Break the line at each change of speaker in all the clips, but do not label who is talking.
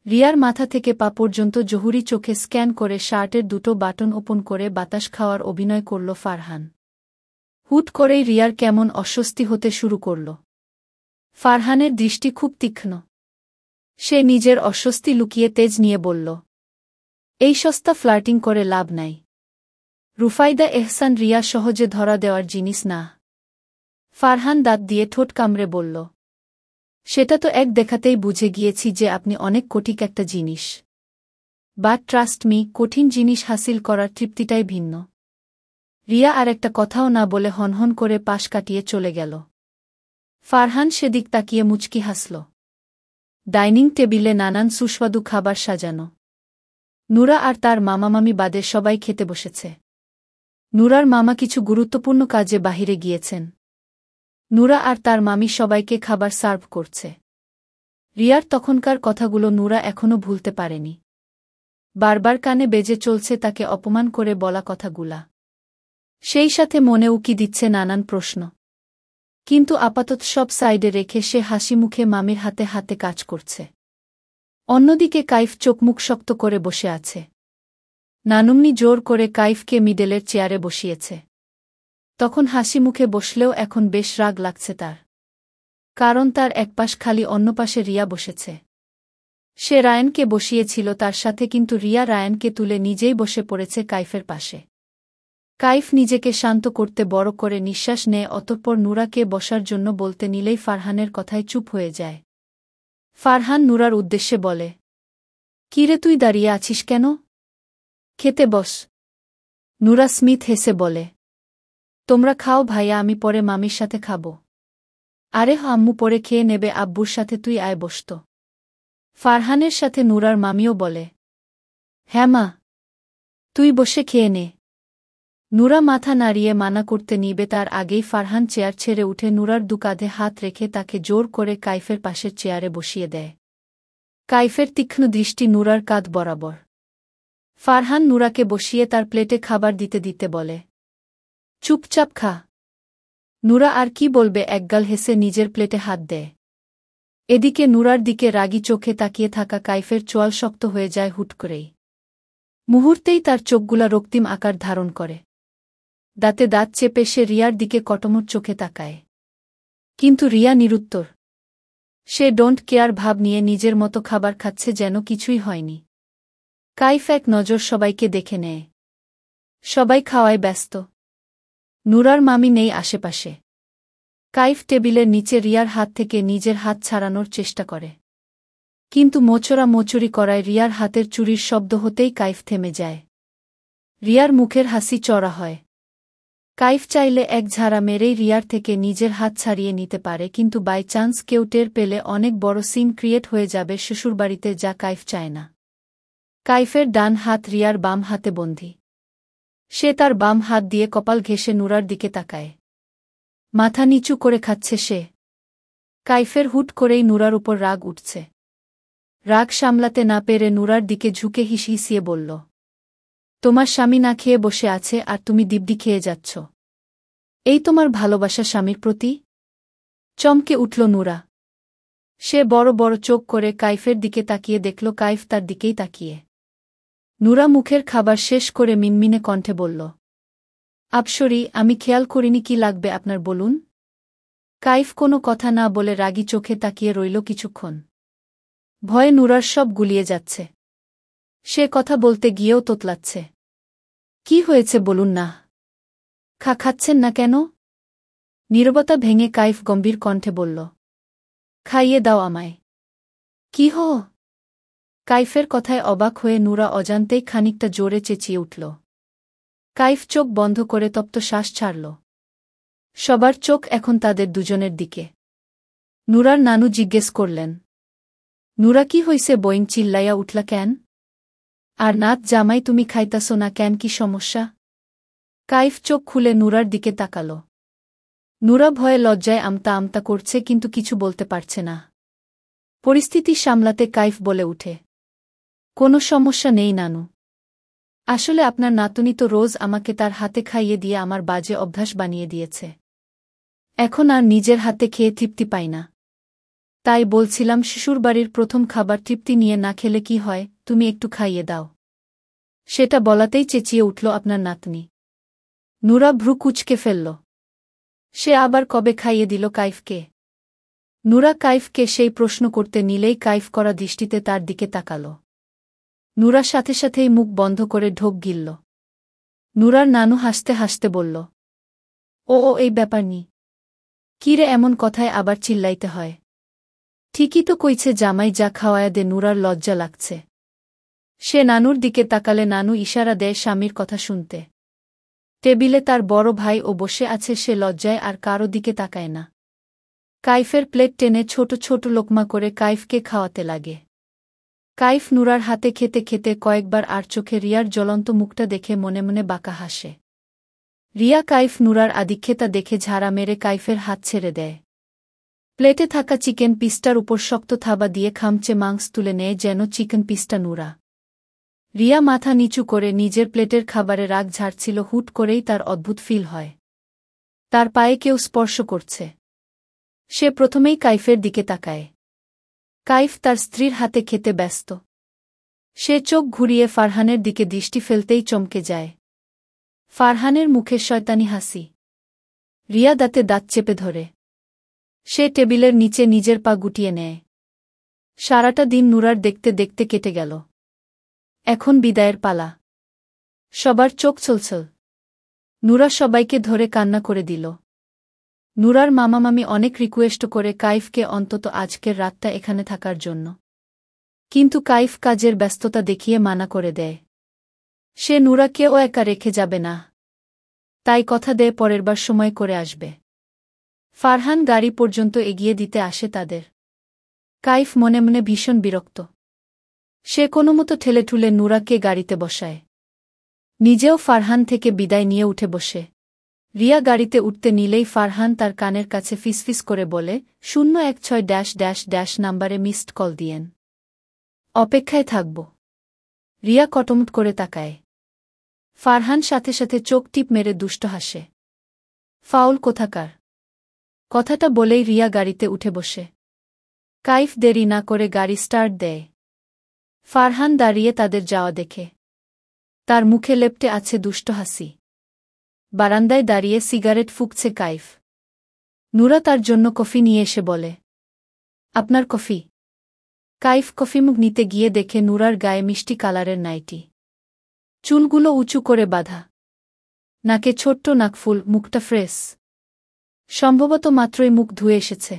রিয়ার মাথা থেকে পা পর্যন্ত জহুরি চোখে স্ক্যান করে শার্টের দুটো বাটন ওপেন করে বাতাস খাওয়ার অভিনয় করল ফারহান। হুট করেই রিয়ার কেমন অস্বস্তি হতে শুরু করল। ফারহানের দৃষ্টি খুব তীক্ষ্ণ। সে নিজের অস্বস্তি লুকিয়ে তেজ নিয়ে বলল, এই সস্তা ফ্লার্টিং করে লাভ নাই। রুফাইদা এহসান রিয়া সহজে ধরা দেওয়ার জিনিস না। ফারহান দাঁত দিয়ে ঠোঁট কামড়ে বলল, সেটা তো এক দেখাতেই বুঝে গিয়েছি যে আপনি অনেক কঠিন একটা জিনিস। বাট ট্রাস্ট মি, কঠিন জিনিস হাসিল করার তৃপ্তিটাই ভিন্ন। রিয়া আর একটা কথাও না বলে হনহন করে পাশ কাটিয়ে চলে গেল। ফারহান সেদিক তাকিয়ে মুচকি হাসল। ডাইনিং টেবিলে নানান সুস্বাদু খাবার সাজানো। নুরা আর তার মামামামি বাদে সবাই খেতে বসেছে। নুরার মামা কিছু গুরুত্বপূর্ণ কাজে বাহিরে গিয়েছেন। নুরা আর তার মামি সবাইকে খাবার সার্ভ করছে। রিয়ার তখনকার কথাগুলো নুরা এখনও ভুলতে পারেনি। বারবার কানে বেজে চলছে তাকে অপমান করে বলা কথাগুলা। সেই সাথে মনে উকি দিচ্ছে নানান প্রশ্ন। কিন্তু আপাতত সব সাইডে রেখে সে হাসি মুখে মামির হাতে হাতে কাজ করছে। অন্যদিকে কাইফ চোখমুখ শক্ত করে বসে আছে। নানুমনি জোর করে কাইফকে মিডেলের চেয়ারে বসিয়েছে। তখন হাসি মুখে বসলেও এখন বেশ রাগ লাগছে তার। কারণ তার একপাশ খালি অন্য পাশে রিয়া বসেছে। সে রায়ানকে বসিয়েছিল তার সাথে, কিন্তু রিয়া রায়ানকে তুলে নিজেই বসে পড়েছে কাইফের পাশে। কাইফ নিজেকে শান্ত করতে বড় করে নিঃশ্বাস নেয়, অতঃপর নুরাকে বসার জন্য বলতে নিলেই ফারহানের কথায় চুপ হয়ে যায়। ফারহান নুরার উদ্দেশ্যে বলে, কিরে তুই দাঁড়িয়ে আছিস কেন? খেতে বস। নুরা স্মিথ হেসে বলে, তোমরা খাও ভাইয়া, আমি পরে মামির সাথে খাব। আরে আম্মু পরে খেয়ে নেবে, আব্বুর সাথে তুই আয় বসত। ফারহানের সাথে নুরার মামিও বলে, হ্যাঁ মা, তুই বসে খেয়ে নে। নুরা মাথা নাড়িয়ে মানা করতে নিবে তার আগেই ফারহান চেয়ার ছেড়ে উঠে নুরার দু কাঁধে হাত রেখে তাকে জোর করে কাইফের পাশের চেয়ারে বসিয়ে দেয়। কাইফের তীক্ষ্ণ দৃষ্টি নুরার কাঁধ বরাবর। ফারহান নুরাকে বসিয়ে তার প্লেটে খাবার দিতে দিতে বলে, চুপচাপ খা। নুরা আর কি বলবে, একগাল হেসে নিজের প্লেটে হাত দেয়। এদিকে নুরার দিকে রাগী চোখে তাকিয়ে থাকা কাইফের চোয়াল শক্ত হয়ে যায় হুট করেই। মুহূর্তেই তার চোখগুলা রক্তিম আকার ধারণ করে। দাঁতে দাঁত চেপে সে রিয়ার দিকে কটমট চোখে তাকায়। কিন্তু রিয়া নিরুত্তর। সে ডোন্ট কেয়ার ভাব নিয়ে নিজের মতো খাবার খাচ্ছে, যেন কিছুই হয়নি। কাইফ এক নজর সবাইকে দেখে নেয়। সবাই খাওয়ায় ব্যস্ত। নুরার মামি নেই আশেপাশে। কাইফ টেবিলের নিচে রিয়ার হাত থেকে নিজের হাত ছাড়ানোর চেষ্টা করে। কিন্তু মোচড়া মোচড়ি করায় রিয়ার হাতের চুরির শব্দ হতেই কাইফ থেমে যায়। রিয়ার মুখের হাসি চড়া হয়। কাইফ চাইলে এক ঝাড়া মেরেই রিয়ার থেকে নিজের হাত ছাড়িয়ে নিতে পারে, কিন্তু বাই চান্স কেউ টের পেলে অনেক বড় সিন ক্রিয়েট হয়ে যাবে শ্বশুরবাড়িতে, যা কাইফ চায় না। কাইফের ডান হাত রিয়ার বাম হাতে বন্দী। সে তার বাম হাত দিয়ে কপাল ঘেঁষে নুরার দিকে তাকায়। মাথা নিচু করে খাচ্ছে সে। কাইফের হুট করেই নুরার উপর রাগ উঠছে। রাগ সামলাতে না পেরে নুরার দিকে ঝুঁকে হিসহিসিয়ে বলল, তোমার স্বামী না খেয়ে বসে আছে আর তুমি দিব্যি খেয়ে যাচ্ছ। এই তোমার ভালোবাসা স্বামীর প্রতি? চমকে উঠল নুরা। সে বড় বড় চোখ করে কাইফের দিকে তাকিয়ে দেখল কাইফ তার দিকেই তাকিয়ে। নুরা মুখের খাবার শেষ করে মিনমিনে কণ্ঠে বলল, আপসরি, আমি খেয়াল করিনি, কি লাগবে আপনার বলুন। কাইফ কোনো কথা না বলে রাগী চোখে তাকিয়ে রইল কিছুক্ষণ। ভয়ে নুরার সব গুলিয়ে যাচ্ছে। সে কথা বলতে গিয়েও তোতলাচ্ছে। কি হয়েছে বলুন না? খাচ্ছেন না কেন? নীরবতা ভেঙে কাইফ গম্ভীর কণ্ঠে বলল, খাইয়ে দাও আমায়। কি হো? কাইফের কথায় অবাক হয়ে নুরা অজান্তেই খানিকটা জোরে চেঁচিয়ে উঠল। কাইফ চোখ বন্ধ করে তপ্ত শ্বাস ছাড়ল। সবার চোখ এখন তাদের দুজনের দিকে। নুরার নানু জিজ্ঞেস করলেন, নুরা কি হইছে বইং চিল্লাইয়া উঠলা কেন? আর নাত জামাই তুমি খাইতাছো না কেন, কি সমস্যা? কাইফ চোখ খুলে নুরার দিকে তাকাল। নুরা ভয়ে লজ্জায় আমতা আমতা করছে, কিন্তু কিছু বলতে পারছে না। পরিস্থিতি সামলাতে কাইফ বলে উঠে, কোনো সমস্যা নেই নানু। আসলে আপনার নাতনি তো রোজ আমাকে তার হাতে খাইয়ে দিয়ে আমার বাজে অভ্যাস বানিয়ে দিয়েছে। এখন আর নিজের হাতে খেয়ে তৃপ্তি পাই না। তাই বলছিলাম শ্বশুরবাড়ির প্রথম খাবার তৃপ্তি নিয়ে না খেলে কি হয়, তুমি একটু খাইয়ে দাও। সেটা বলাতেই চেঁচিয়ে উঠল আপনার নাতনি। নুরা ভ্রু কুঁচকে ফেলল। সে আবার কবে খাইয়ে দিল কাইফকে? নুরা কাইফকে সেই প্রশ্ন করতে নিলেই কাইফ করা দৃষ্টিতে তার দিকে তাকাল। নুরা সাথে সাথেই মুখ বন্ধ করে ঢোক গিলল। নুরার নানু হাসতে হাসতে বলল, ও এই ব্যাপার নি। কিরে এমন কথায় আবার চিল্লাইতে হয়? ঠিকই তো কইছে জামাই, যা খাওয়ায়া দে। নুরার লজ্জা লাগছে। সে নানুর দিকে তাকালে নানু ইশারা দেয় স্বামীর কথা শুনতে। টেবিলে তার বড় ভাই ও বসে আছে, সে লজ্জায় আর কারো দিকে তাকায় না। কাইফের প্লেট টেনে ছোট ছোট লোকমা করে কাইফকে খাওয়াতে লাগে। কাইফ নুরার হাতে খেতে খেতে কয়েকবার আর চোখে রিয়ার জ্বলন্ত মুখটা দেখে মনে মনে বাঁকা হাসে। রিয়া কাইফ নুরার আদিক্ষেতা দেখে ঝাড়া মেরে কাইফের হাত ছেড়ে দেয়। প্লেটে থাকা চিকেন পিসটার উপর শক্ত থাবা দিয়ে খামচে মাংস তুলে নেয় যেন চিকেন পিসটা নুরা। রিয়া মাথা নিচু করে নিজের প্লেটের খাবারে রাগ ঝাড়ছিল। হুট করেই তার অদ্ভুত ফিল হয়, তার পায়ে কেউ স্পর্শ করছে। সে প্রথমেই কাইফের দিকে তাকায়। কাইফ তার স্ত্রীর হাতে খেতে ব্যস্ত। সে চোখ ঘুরিয়ে ফারহানের দিকে দৃষ্টি ফেলতেই চমকে যায়। ফারহানের মুখে শয়তানি হাসি। রিয়া দাঁতে দাঁত চেপে ধরে। সে টেবিলের নিচে নিজের পা গুটিয়ে নেয়। সারাটা দিন নুরার দেখতে দেখতে কেটে গেল। এখন বিদায়ের পালা। সবার চোখ ছলছল। নুরা সবাইকে ধরে কান্না করে দিল। নুরার মামামামি অনেক রিকোয়েস্ট করে কাইফকে অন্তত আজকের রাতটা এখানে থাকার জন্য, কিন্তু কাইফ কাজের ব্যস্ততা দেখিয়ে মানা করে দেয়। সে নুরাকেও একা রেখে যাবে না, তাই কথা দেয় পরেরবার সময় করে আসবে। ফারহান গাড়ি পর্যন্ত এগিয়ে দিতে আসে তাদের। কাইফ মনে মনে ভীষণ বিরক্ত। সে কোনোমতো ঠেলেঠুলে নুরাকে গাড়িতে বসায়। নিজেও ফারহান থেকে বিদায় নিয়ে উঠে বসে। রিয়া গাড়িতে উঠতে নিলেই ফারহান তার কানের কাছে ফিসফিস করে বলে, 016 নাম্বারে মিসড কল দিয়েন। অপেক্ষায় থাকব। রিয়া কটমট করে তাকায়। ফারহান সাথে সাথে চোখ টিপ মেরে দুষ্ট হাসে। ফাউল কোথাকার। কথাটা বলেই রিয়া গাড়িতে উঠে বসে। কাইফ দেরি না করে গাড়ি স্টার্ট দেয়। ফারহান দাঁড়িয়ে তাদের যাওয়া দেখে। তার মুখে লেপ্টে আছে দুষ্ট হাসি। বারান্দায় দাঁড়িয়ে সিগারেট ফুঁকছে কাইফ। নুরা তার জন্য কফি নিয়ে এসে বলে, আপনার কফি। কাইফ কফিমুখ নিতে গিয়ে দেখে নুরার গায়ে মিষ্টি কালারের নাইটি। চুলগুলো উঁচু করে বাঁধা। নাকে ছোট্ট নাকফুল, মুখটা ফ্রেশ। সম্ভবত মাত্রই মুখ ধুয়ে এসেছে।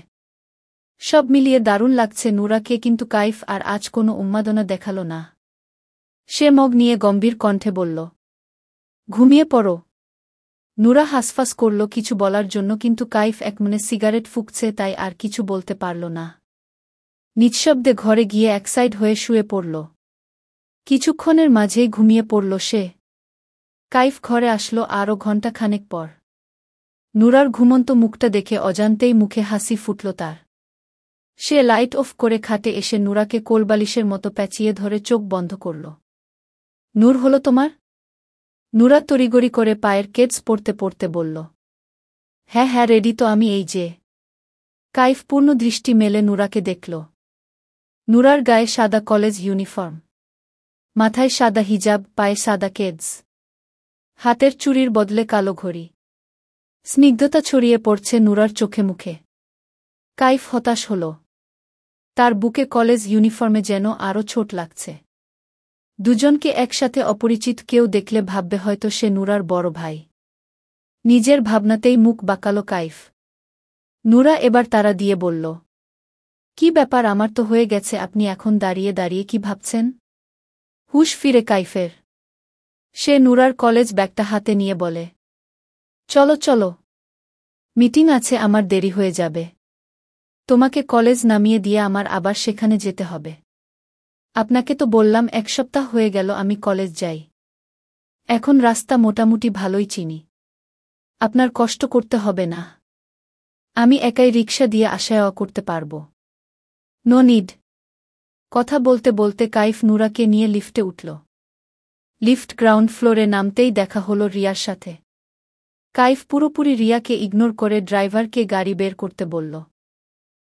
সব মিলিয়ে দারুণ লাগছে নুরাকে, কিন্তু কাইফ আর আজ কোনো উন্মাদনা দেখাল না। সে মগ নিয়ে গম্ভীর কণ্ঠে বলল, ঘুমিয়ে পড়ো। নুরা হাসফাস করল কিছু বলার জন্য, কিন্তু কাইফ একমনে সিগারেট ফুঁকছে তাই আর কিছু বলতে পারল না। নিঃশব্দে ঘরে গিয়ে এক সাইড হয়ে শুয়ে পড়ল। কিছুক্ষণের মাঝেই ঘুমিয়ে পড়ল সে। কাইফ ঘরে আসলো আরও ঘণ্টাখানেক পর। নুরার ঘুমন্ত মুখটা দেখে অজান্তেই মুখে হাসি ফুটল তার। সে লাইট অফ করে খাটে এসে নুরাকে কোলবালিশের মতো প্যাঁচিয়ে ধরে চোখ বন্ধ করল। নূর হলো তোমার? নুরা তড়িগড়ি করে পায়ের কেডস পড়তে পড়তে বলল, হ্যাঁ হ্যাঁ রেডি তো আমি, এই যে। কাইফ পূর্ণ দৃষ্টি মেলে নুরাকে দেখল। নুরার গায়ে সাদা কলেজ ইউনিফর্ম, মাথায় সাদা হিজাব, পায়ে সাদা কেডস, হাতের চুড়ির বদলে কালো ঘড়ি। স্নিগ্ধতা ছড়িয়ে পড়ছে নুরার চোখে মুখে। কাইফ হতাশ হল। তার বুকে কলেজ ইউনিফর্মে যেন আরও ছোট লাগছে। দুজনকে একসাথে অপরিচিত কেউ দেখলে ভাববে হয়তো সে নুরার বড় ভাই। নিজের ভাবনাতেই মুখ বাঁকাল কাইফ। নুরা এবার তাড়া দিয়ে বলল, কি ব্যাপার, আমার তো হয়ে গেছে, আপনি এখন দাঁড়িয়ে দাঁড়িয়ে কি ভাবছেন? হুশ ফিরে কাইফের। সে নুরার কলেজ ব্যাগটা হাতে নিয়ে বলে, চলো চলো, মিটিং আছে, আমার দেরি হয়ে যাবে। তোমাকে কলেজ নামিয়ে দিয়ে আমার আবার সেখানে যেতে হবে। আপনাকে তো বললাম 1 সপ্তাহ হয়ে গেল আমি কলেজ যাই। এখন রাস্তা মোটামুটি ভালোই চিনি। আপনার কষ্ট করতে হবে না। আমি একাই রিকশা দিয়ে আসা যাওয়া করতে পারব। No need. কথা বলতে বলতে কাইফ নুরাকে নিয়ে লিফটে উঠল। লিফট গ্রাউন্ড ফ্লোরে নামতেই দেখা হলো রিয়ার সাথে। কাইফ পুরোপুরি রিয়াকে ইগনোর করে ড্রাইভারকে গাড়ি বের করতে বলল।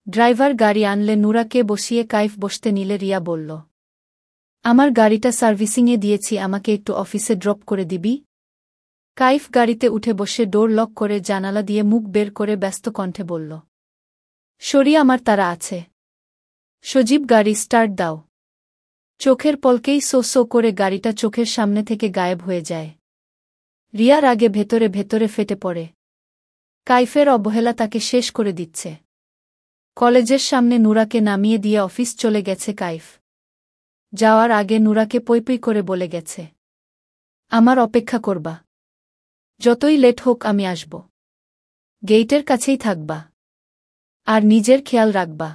ড্রাইভার গাড়ি আনলে নুরাকে বসিয়ে কাইফ বসতে নিলে রিয়া বলল, আমার গাড়িটা সার্ভিসিংয়ে দিয়েছি, আমাকে একটু অফিসে ড্রপ করে দিবি? কাইফ গাড়িতে উঠে বসে ডোর লক করে জানালা দিয়ে মুখ বের করে ব্যস্ত কণ্ঠে বলল, সরি, আমার তাড়া আছে। সজীব, গাড়ি স্টার্ট দাও। চোখের পলকেই সো সো করে গাড়িটা চোখের সামনে থেকে গায়েব হয়ে যায়। রিয়ার আগে ভেতরে ভেতরে ফেটে পড়ে। কাইফের অবহেলা তাকে শেষ করে দিচ্ছে। কলেজের সামনে নুরাকে নামিয়ে দিয়ে অফিস চলে গেছে কাইফ। যাওয়ার আগে নুরাকে পই করে বলে গেছে, আমার অপেক্ষা করবা, যতই লেট হোক আমি আসব। গেইটের কাছেই থাকবা, আর নিজের খেয়াল রাখবা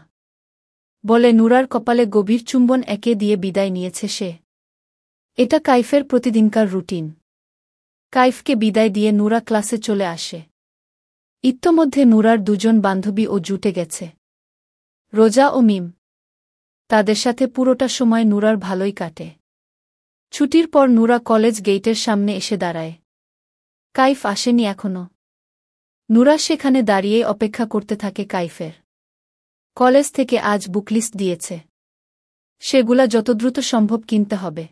বলে নুরার কপালে গভীর চুম্বন একে দিয়ে বিদায় নিয়েছে সে। এটা কাইফের প্রতিদিনকার রুটিন। কাইফকে বিদায় দিয়ে নুরা ক্লাসে চলে আসে। ইতোমধ্যে নুরার দুজন বান্ধবী ও জুটে গেছে, রোজা ও মিম। তাদের সাথে পুরোটা সময় নুরার ভালোই কাটে। ছুটির পর নুরা কলেজ গেইটের সামনে এসে দাঁড়ায়। কাইফ আসেনি এখনো। নুরা সেখানে দাঁড়িয়েই অপেক্ষা করতে থাকে কাইফের। কলেজ থেকে আজ বুকলিস্ট দিয়েছে, সেগুলা যত দ্রুত সম্ভব কিনতে হবে।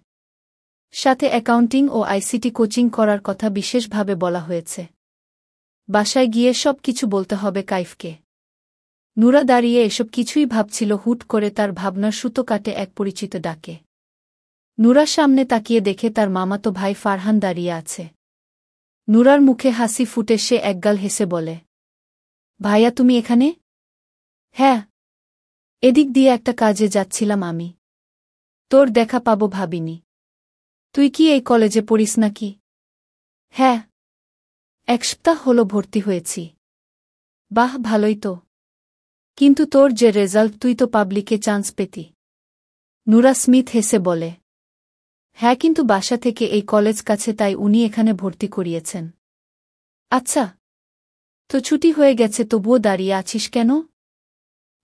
সাথে অ্যাকাউন্টিং ও আইসিটি কোচিং করার কথা বিশেষভাবে বলা হয়েছে। বাসায় গিয়ে সব কিছু বলতে হবে কাইফকে। নুরা দাঁড়িয়ে এসব কিছুই ভাবছিল, হুট করে তার ভাবনার সুতো কাটে এক পরিচিত ডাকে। নুরার সামনে তাকিয়ে দেখে তার মামাতো ভাই ফারহান দাঁড়িয়ে আছে। নুরার মুখে হাসি ফুটে সে একগাল হেসে বলে, ভাইয়া তুমি এখানে? হ্যাঁ, এদিক দিয়ে একটা কাজে যাচ্ছিলাম আমি। তোর দেখা পাবো ভাবিনি। তুই কি এই কলেজে পড়িস নাকি? হ্যাঁ, 1 সপ্তাহ হলো ভর্তি হয়েছি। বাহ, ভালোই তো। কিন্তু তোর যে রেজাল্ট, তুই তো পাবলিকে চান্স পেতি। নুরা স্মিথ হেসে বলে, হ্যাঁ, কিন্তু বাসা থেকে এই কলেজ কাছে, তাই উনি এখানে ভর্তি করিয়েছেন। আচ্ছা, তো ছুটি হয়ে গেছে, তবুও দাঁড়িয়ে আছিস কেন?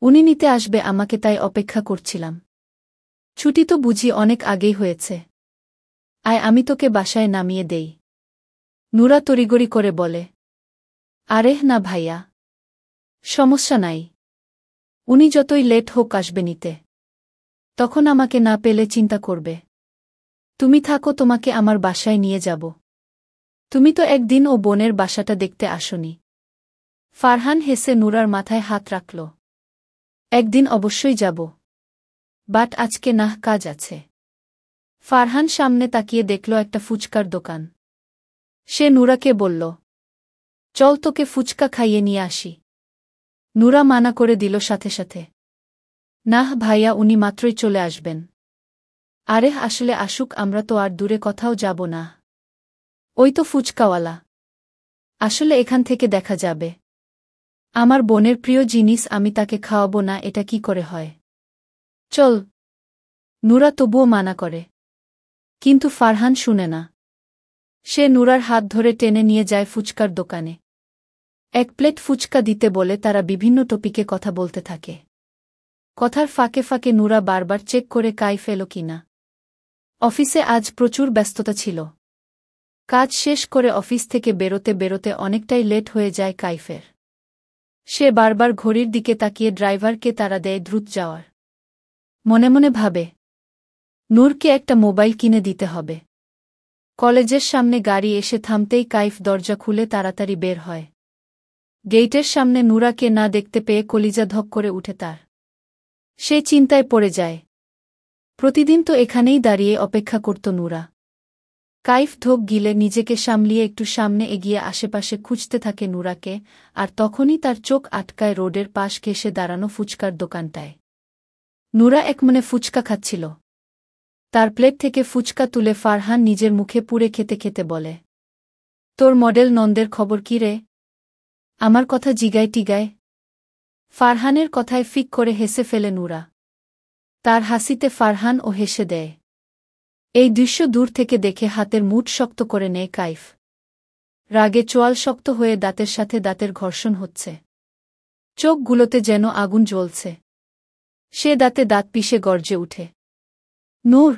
উনি নিতে আসবে আমাকে, তাই অপেক্ষা করছিলাম। ছুটি তো বুঝি অনেক আগেই হয়েছে। আয়, আমি তোকে বাসায় নামিয়ে দেই। নুরা তড়িগড়ি করে বলে, আরে না ভাইয়া, সমস্যা নাই। উনি যতই লেট হোক আসবে নিতে। তখন আমাকে না পেলে চিন্তা করবে। তুমি থাকো, তোমাকে আমার বাসায় নিয়ে যাব। তুমি তো একদিন ও বোনের বাসাটা দেখতে আসনি। ফারহান হেসে নুরার মাথায় হাত রাখল। একদিন অবশ্যই যাব, বাট আজকে নাহ, কাজ আছে। ফারহান সামনে তাকিয়ে দেখল একটা ফুচকার দোকান। সে নুরাকে বলল, চল তোকে ফুচকা খাইয়ে নিয়ে আসি। নুরা মানা করে দিল সাথে সাথে, নাহ ভাইয়া, উনি মাত্রই চলে আসবেন। আরে আসলে আসুক, আমরা তো আর দূরে কোথাও যাব না। ওই তো ফুচকাওয়ালা। আসলে এখান থেকে দেখা যাবে। আমার বোনের প্রিয় জিনিস, আমি তাকে খাওয়াবো না, এটা কি করে হয়? চল। নুরা তবুও মানা করে, কিন্তু ফারহান শুনে না। সে নুরার হাত ধরে টেনে নিয়ে যায় ফুচকার দোকানে। 1 প্লেট ফুচকা দিতে বলে তারা বিভিন্ন টপিকে কথা বলতে থাকে। কথার ফাঁকে ফাঁকে নুরা বারবার চেক করে কাইফ এলো কিনা। অফিসে আজ প্রচুর ব্যস্ততা ছিল। কাজ শেষ করে অফিস থেকে বেরোতে বেরোতে অনেকটাই লেট হয়ে যায় কাইফের। সে বারবার ঘড়ির দিকে তাকিয়ে ড্রাইভারকে তাড়া দেয় দ্রুত যাওয়ার। মনে মনে ভাবে, নূরকে একটা মোবাইল কিনে দিতে হবে। কলেজের সামনে গাড়ি এসে থামতেই কাইফ দরজা খুলে তাড়াতাড়ি বের হয়। গেইটের সামনে নুরাকে না দেখতে পেয়ে কলিজা ধক করে উঠে তার। সে চিন্তায় পড়ে যায়। প্রতিদিন তো এখানেই দাঁড়িয়ে অপেক্ষা করত নুরা। কাইফ ঢোক গিলে নিজেকে সামলিয়ে একটু সামনে এগিয়ে আশেপাশে খুঁজতে থাকে নুরাকে, আর তখনই তার চোখ আটকায় রোডের পাশ ঘেঁষে দাঁড়ানো ফুচকার দোকানটায়। নুরা একমনে ফুচকা খাচ্ছিল। তার প্লেট থেকে ফুচকা তুলে ফারহান নিজের মুখে পুরে খেতে খেতে বলে, তোর মডেল নন্দের খবর কি রে? আমার কথা জিগায় টিগায়। ফারহানের কথায় ফিক করে হেসে ফেলে নুরা। তার হাসিতে ফারহান ও হেসে দেয়। এই দৃশ্য দূর থেকে দেখে হাতের মুঠ শক্ত করে নেয় কাইফ। রাগে চোয়াল শক্ত হয়ে দাঁতের সাথে দাঁতের ঘর্ষণ হচ্ছে। চোখগুলোতে যেন আগুন জ্বলছে। সে দাঁতে দাঁত পিষে গর্জে উঠে, নূর!